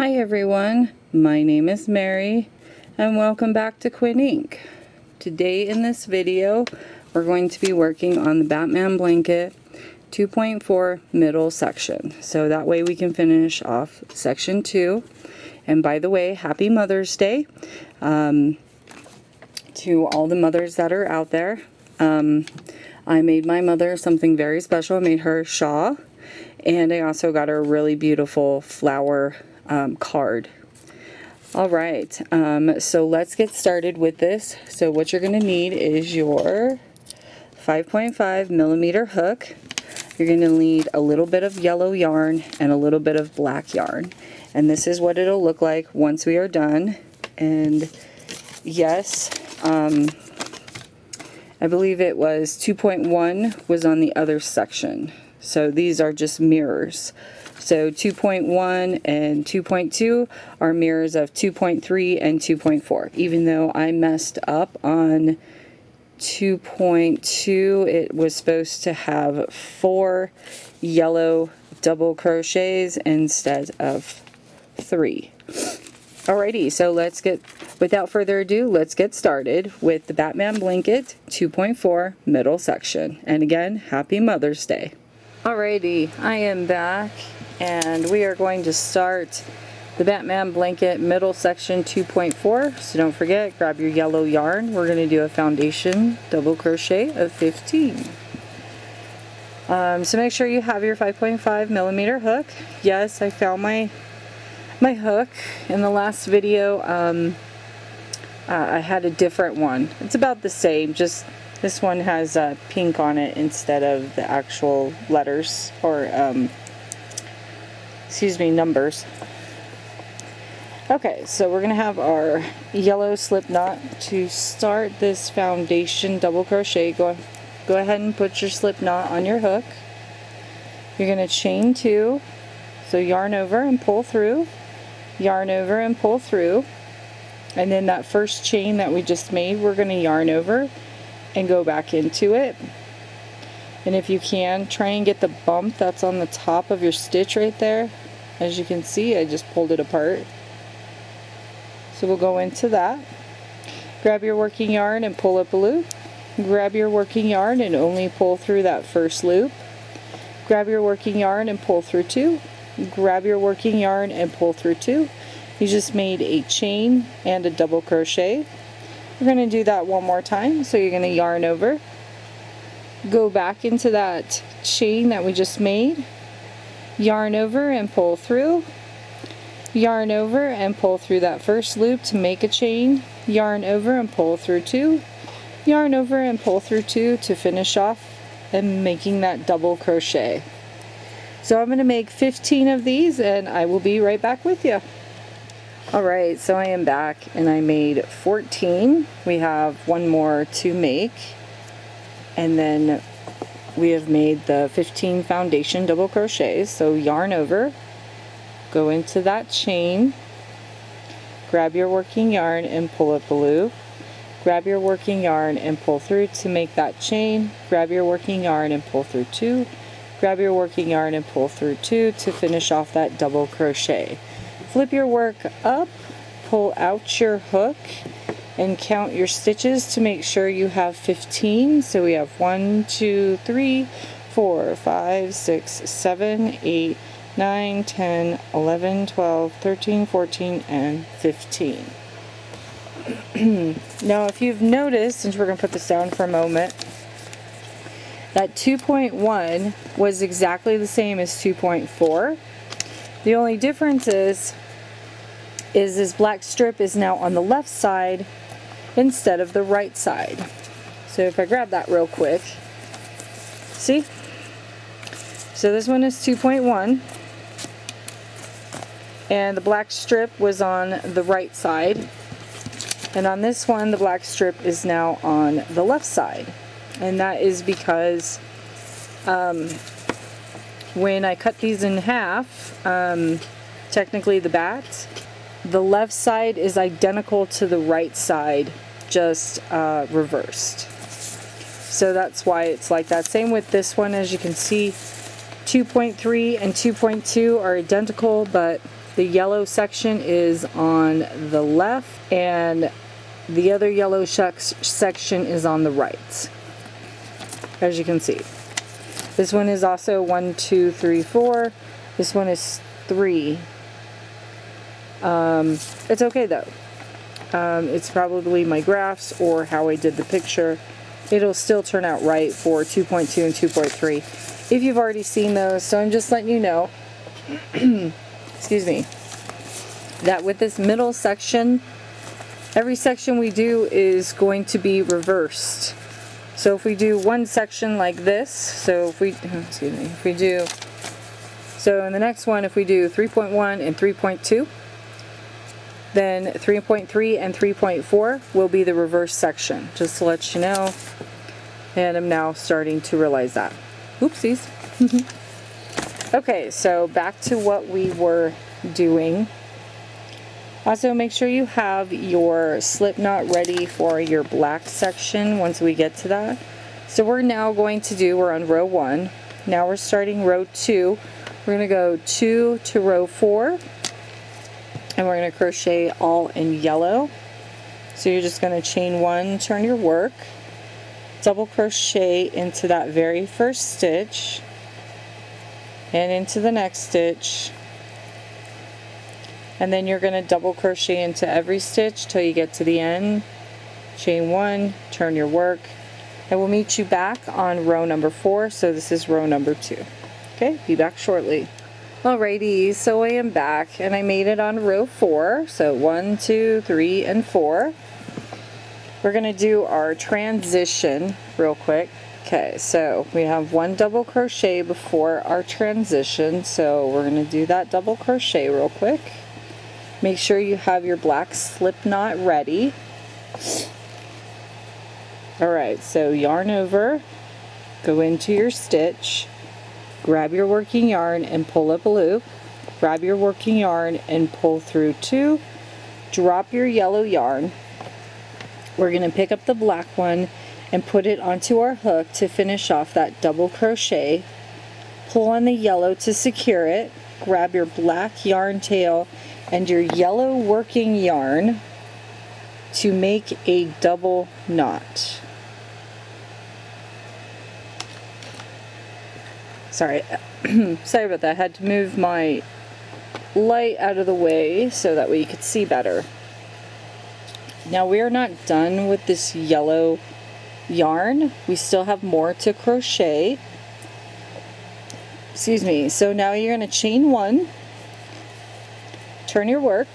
Hi everyone, my name is Mary and welcome back to Quinn Ink. Today in this video we're going to be working on the Batman Blanket 2.4 middle section. So that way we can finish off section 2. And by the way, happy Mother's Day to all the mothers that are out there. I made my mother something very special. I made her a shawl, and I also got her a really beautiful flower card. Alright, so let's get started with this. So what you're going to need is your 5.5 millimeter hook. You're going to need a little bit of yellow yarn and a little bit of black yarn. And this is what it'll look like once we are done. And yes, I believe it was 2.1 was on the other section. So these are just mirrors. So 2.1 and 2.2 are mirrors of 2.3 and 2.4. Even though I messed up on 2.2, it was supposed to have 4 yellow double crochets instead of 3. Alrighty, so without further ado, let's get started with the Batman Blanket 2.4 middle section. And again, happy Mother's Day. Alrighty, I am back and we are going to start the Batman Blanket middle section 2.4. So don't forget, grab your yellow yarn. We're going to do a foundation double crochet of 15. So make sure you have your 5.5 millimeter hook. Yes, I found my hook in the last video. I had a different one. It's about the same, just this one has pink on it instead of the actual letters or numbers. Okay, so we're gonna have our yellow slip knot to start this foundation double crochet. Go ahead and put your slip knot on your hook. You're gonna chain 2, so yarn over and pull through, yarn over and pull through, and then that first chain that we just made, we're gonna yarn over and go back into it. And if you can, try and get the bump that's on the top of your stitch right there. As you can see, I just pulled it apart. So we'll go into that. Grab your working yarn and pull up a loop. Grab your working yarn and only pull through that first loop. Grab your working yarn and pull through 2. Grab your working yarn and pull through 2. You just made a chain and a double crochet. We're going to do that one more time. So you're going to yarn over, go back into that chain that we just made, yarn over and pull through, yarn over and pull through that first loop to make a chain, yarn over and pull through 2, yarn over and pull through 2 to finish off and making that double crochet. So I'm going to make 15 of these and I will be right back with you. Alright, so I am back and I made 14. We have one more to make. And then we have made the 15 foundation double crochets. So yarn over, go into that chain, grab your working yarn and pull up a loop. Grab your working yarn and pull through to make that chain. Grab your working yarn and pull through 2. Grab your working yarn and pull through 2 to finish off that double crochet. Flip your work up, pull out your hook, and count your stitches to make sure you have 15. So we have 1, 2, 3, 4, 5, 6, 7, 8, 9, 10, 11, 12, 13, 14, and 15. Now if you've noticed, since we're going to put this down for a moment, that 2.1 was exactly the same as 2.4. The only difference is this black strip is now on the left side instead of the right side. So if I grab that real quick, see? So this one is 2.1 and the black strip was on the right side, and on this one the black strip is now on the left side. And that is because when I cut these in half, technically the bats, the left side is identical to the right side, just reversed. So that's why it's like that. Same with this one, as you can see, 2.3 and 2.2 are identical, but The yellow section is on the left and the other yellow section is on the right, as you can see. This one is also 1, 2, 3, 4. This one is 3. It's okay though. It's probably my graphs or how I did the picture. It'll still turn out right for 2.2 and 2.3 if you've already seen those. So I'm just letting you know, excuse me, that with this middle section, every section we do is going to be reversed. So if we do one section like this, so if we, excuse me, if we do, so in the next one, if we do 3.1 and 3.2, then 3.3 and 3.4 will be the reverse section, just to let you know. And I'm now starting to realize that. Oopsies. Okay, so back to what we were doing. Also, make sure you have your slip knot ready for your black section once we get to that. So we're now going to do, we're on row 1. Now we're starting row 2. We're going to go 2 to row 4. And we're going to crochet all in yellow. So you're just going to chain 1, turn your work, double crochet into that very first stitch, and into the next stitch. And then you're going to double crochet into every stitch till you get to the end. Chain 1, turn your work, and we'll meet you back on row number 4. So this is row number 2. Okay, be back shortly. Alrighty, so I am back and I made it on row 4. So 1, 2, 3, and 4. We're going to do our transition real quick. Okay, so we have 1 double crochet before our transition. So we're going to do that double crochet real quick. Make sure you have your black slip knot ready. Alright, so yarn over, go into your stitch. Grab your working yarn and pull up a loop. Grab your working yarn and pull through 2. Drop your yellow yarn. We're going to pick up the black one and put it onto our hook to finish off that double crochet. Pull on the yellow to secure it. Grab your black yarn tail and your yellow working yarn to make a double knot. Sorry, sorry about that. I had to move my light out of the way so that way you could see better. Now we are not done with this yellow yarn. We still have more to crochet. Excuse me. So now you're going to chain 1, turn your work,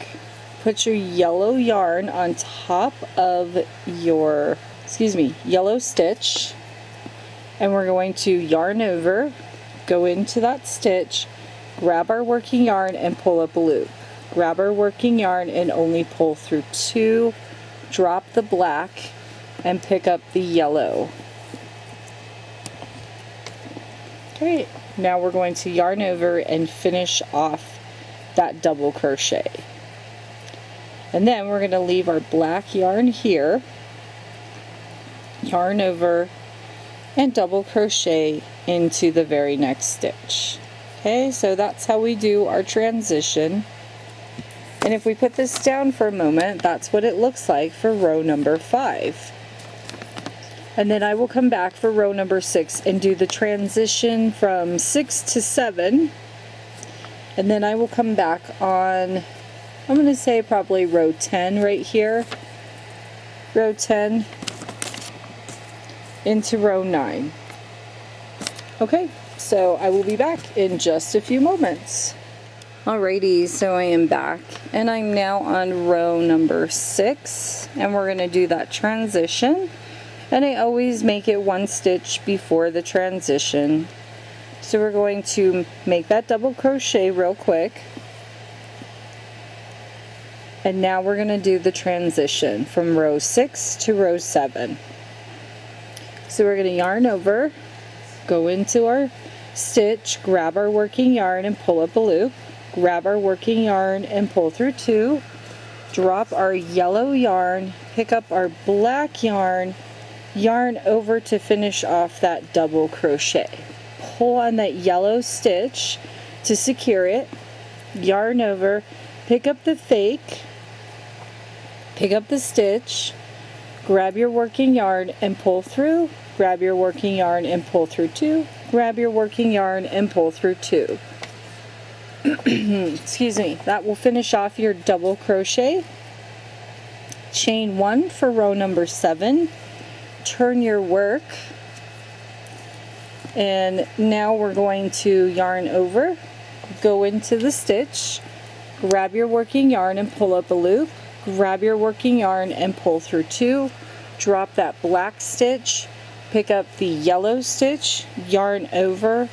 put your yellow yarn on top of your, yellow stitch, and we're going to yarn over, go into that stitch, grab our working yarn and pull up a loop. Grab our working yarn and only pull through 2, drop the black, and pick up the yellow. Okay, now we're going to yarn over and finish off that double crochet. And then we're going to leave our black yarn here, yarn over, and double crochet into the very next stitch. Okay, so that's how we do our transition. And if we put this down for a moment, that's what it looks like for row number 5. And then I will come back for row number 6 and do the transition from 6 to 7. And then I will come back on, I'm going to say probably row 10 right here. Row 10 into row 9. Okay, so I will be back in just a few moments. Alrighty, so I am back and I'm now on row number 6 and we're going to do that transition, and I always make it 1 stitch before the transition. So we're going to make that double crochet real quick, and now we're going to do the transition from row 6 to row 7. So we're going to yarn over, go into our stitch, grab our working yarn and pull up a loop, grab our working yarn and pull through 2, drop our yellow yarn, pick up our black yarn, yarn over to finish off that double crochet. Pull on that yellow stitch to secure it, yarn over, pick up the fake, pick up the stitch, grab your working yarn and pull through, grab your working yarn and pull through 2, grab your working yarn and pull through 2. Excuse me. That will finish off your double crochet. Chain 1 for row number 7. Turn your work, and now we're going to yarn over, go into the stitch, grab your working yarn and pull up a loop, grab your working yarn and pull through 2, drop that black stitch, pick up the yellow stitch, yarn over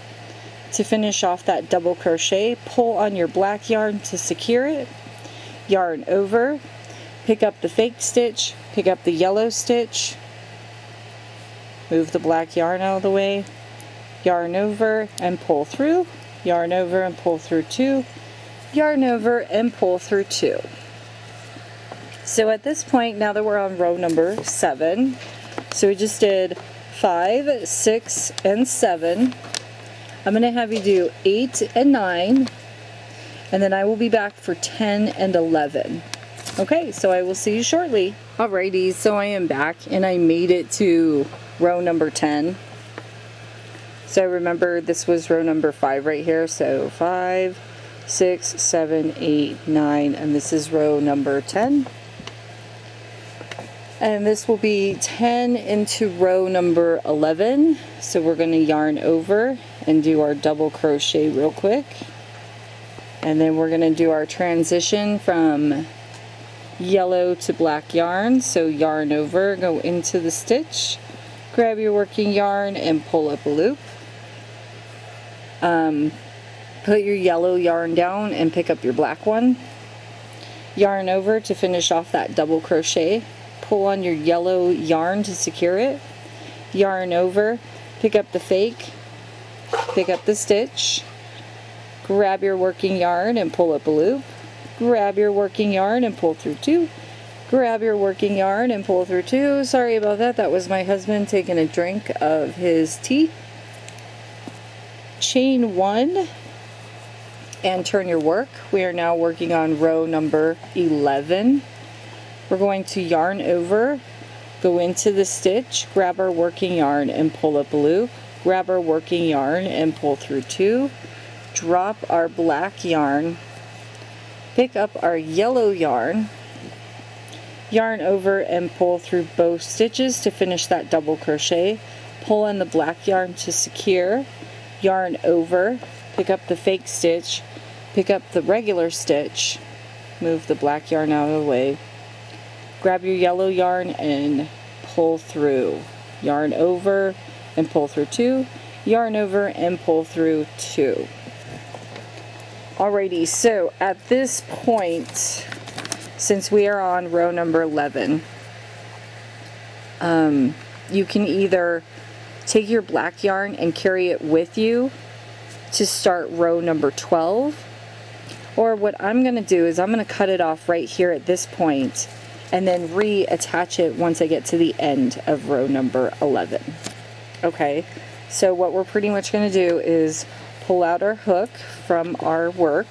to finish off that double crochet, pull on your black yarn to secure it, yarn over, pick up the fake stitch, pick up the yellow stitch, move the black yarn out of the way, yarn over and pull through, yarn over and pull through 2, yarn over and pull through 2. So at this point, now that we're on row number 7, so we just did 5, 6, and 7. I'm going to have you do 8 and 9, and then I will be back for 10 and 11. Okay, so I will see you shortly. Alrighty, so I am back and I made it to row number 10. So remember, this was row number 5 right here. So 5, 6, 7, 8, 9, and this is row number 10. And this will be 10 into row number 11. So we're going to yarn over and do our double crochet real quick. And then we're going to do our transition from yellow to black yarn. So yarn over, go into the stitch, grab your working yarn and pull up a loop. Put your yellow yarn down and pick up your black one. Yarn over to finish off that double crochet. Pull on your yellow yarn to secure it. Yarn over, pick up the fake, pick up the stitch, grab your working yarn and pull up a loop. Grab your working yarn and pull through 2. Grab your working yarn and pull through 2. Sorry about that. That was my husband taking a drink of his tea. Chain 1 and turn your work. We are now working on row number 11. We're going to yarn over, go into the stitch, grab our working yarn and pull up a loop. Grab our working yarn and pull through 2. Drop our black yarn. Pick up our yellow yarn, yarn over and pull through both stitches to finish that double crochet. Pull in the black yarn to secure, yarn over, pick up the fake stitch, pick up the regular stitch, move the black yarn out of the way, grab your yellow yarn and pull through, yarn over and pull through 2, yarn over and pull through 2. Alrighty, so at this point, since we are on row number 11, you can either take your black yarn and carry it with you to start row number 12, or what I'm going to do is I'm going to cut it off right here at this point and then reattach it once I get to the end of row number 11. Okay, so what we're pretty much going to do is pull out our hook from our work,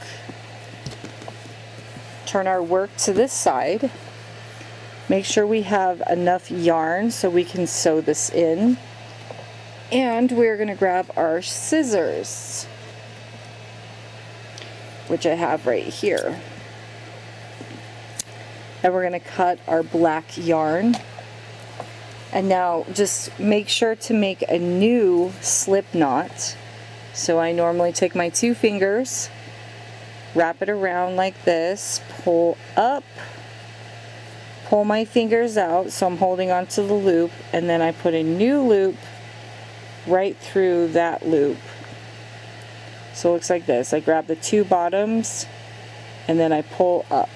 turn our work to this side, make sure we have enough yarn so we can sew this in, and we're going to grab our scissors, which I have right here, and we're going to cut our black yarn. And now just make sure to make a new slip knot. So I normally take my 2 fingers, wrap it around like this, pull up, pull my fingers out so I'm holding onto the loop, and then I put a new loop right through that loop. So it looks like this. I grab the 2 bottoms and then I pull up.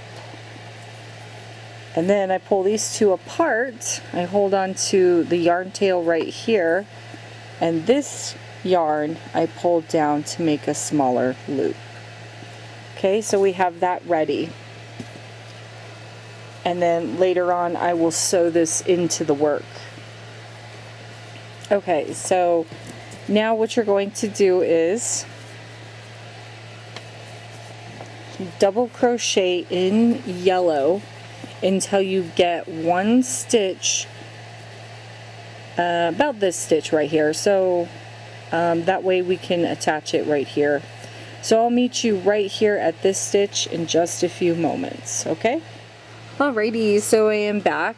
And then I pull these 2 apart. I hold on to the yarn tail right here, and this yarn I pull down to make a smaller loop. Okay, so we have that ready. And then later on I will sew this into the work. Okay, so now what you're going to do is double crochet in yellow until you get one stitch about this stitch right here, so that way we can attach it right here. So I'll meet you right here at this stitch in just a few moments, okay? Alrighty, so I am back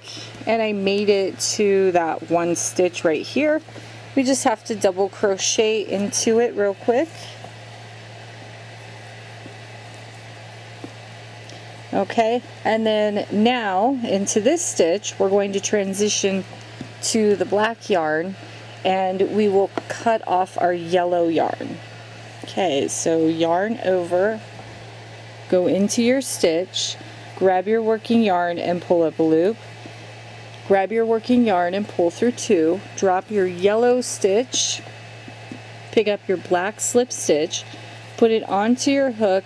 and I made it to that one stitch right here. We just have to double crochet into it real quick. Okay, and then now into this stitch we're going to transition to the black yarn, and we will cut off our yellow yarn. Okay, so yarn over, go into your stitch, grab your working yarn and pull up a loop, grab your working yarn and pull through two, drop your yellow stitch, pick up your black slip stitch, put it onto your hook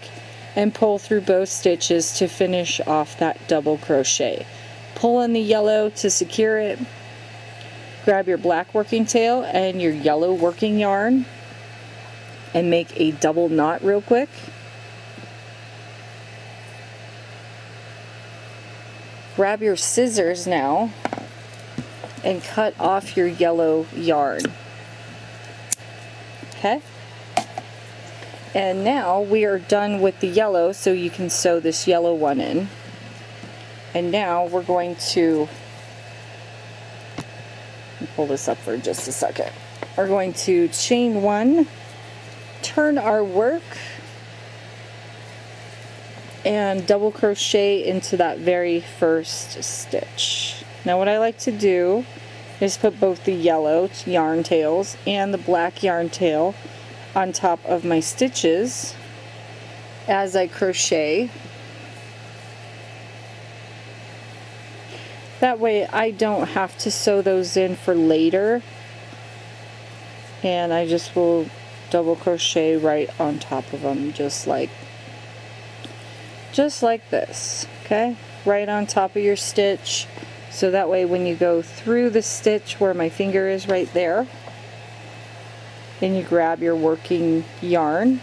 and pull through both stitches to finish off that double crochet. Pull in the yellow to secure it, grab your black working tail and your yellow working yarn and make a double knot real quick. Grab your scissors now and cut off your yellow yarn. Okay? And now we are done with the yellow, so you can sew this yellow one in. And now we're going to pull this up for just a second. We're going to chain one, turn our work, and double crochet into that very first stitch. Now what I like to do is put both the yellow yarn tails and the black yarn tail on top of my stitches as I crochet. That way I don't have to sew those in for later, and I just will double crochet right on top of them, just like this, okay? Right on top of your stitch, so that way when you go through the stitch where my finger is right there, and you grab your working yarn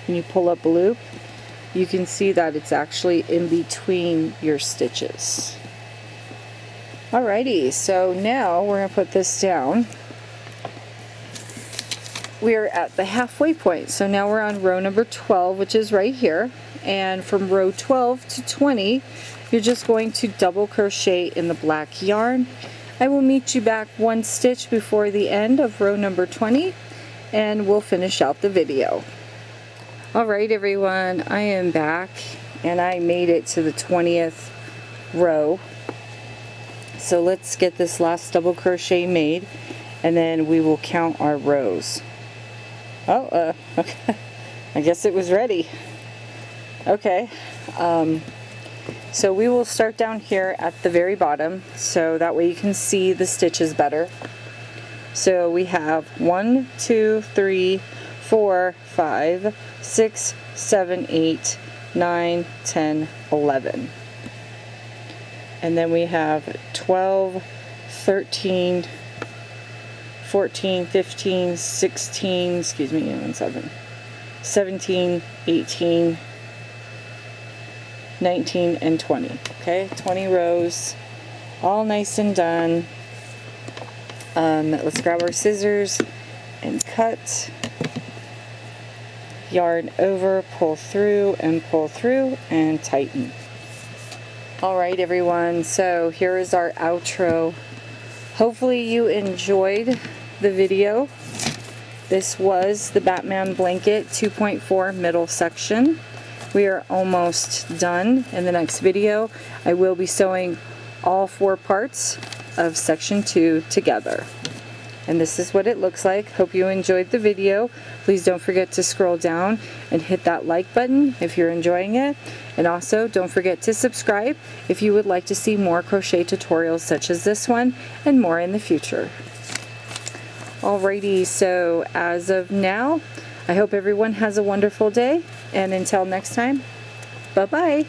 and you pull up a loop, you can see that it's actually in between your stitches. Alrighty, so now we're going to put this down. We are at the halfway point, so now we're on row number 12, which is right here, and from row 12 to 20 you're just going to double crochet in the black yarn. I will meet you back one stitch before the end of row number 20 and we'll finish out the video. Alright everyone, I am back and I made it to the 20th row. So let's get this last double crochet made and then we will count our rows. Oh, okay. I guess it was ready. Okay. So we will start down here at the very bottom so that way you can see the stitches better. So we have 1, 2, 3, 4, 5, 6, 7, 8, 9, 10, 11. And then we have 12, 13, 14, 15, 16, excuse me, 17, 18, 19, and 20. Okay, 20 rows, all nice and done. Let's grab our scissors and cut. Yarn over, pull through and tighten. Alright everyone, so here is our outro. Hopefully you enjoyed the video. This was the Batman Blanket 2.4 middle section. We are almost done. In the next video I will be sewing all 4 parts of section 2 together. And this is what it looks like. Hope you enjoyed the video. Please don't forget to scroll down and hit that like button if you're enjoying it. And also don't forget to subscribe if you would like to see more crochet tutorials such as this one and more in the future. Alrighty, so as of now, I hope everyone has a wonderful day, and until next time, bye-bye.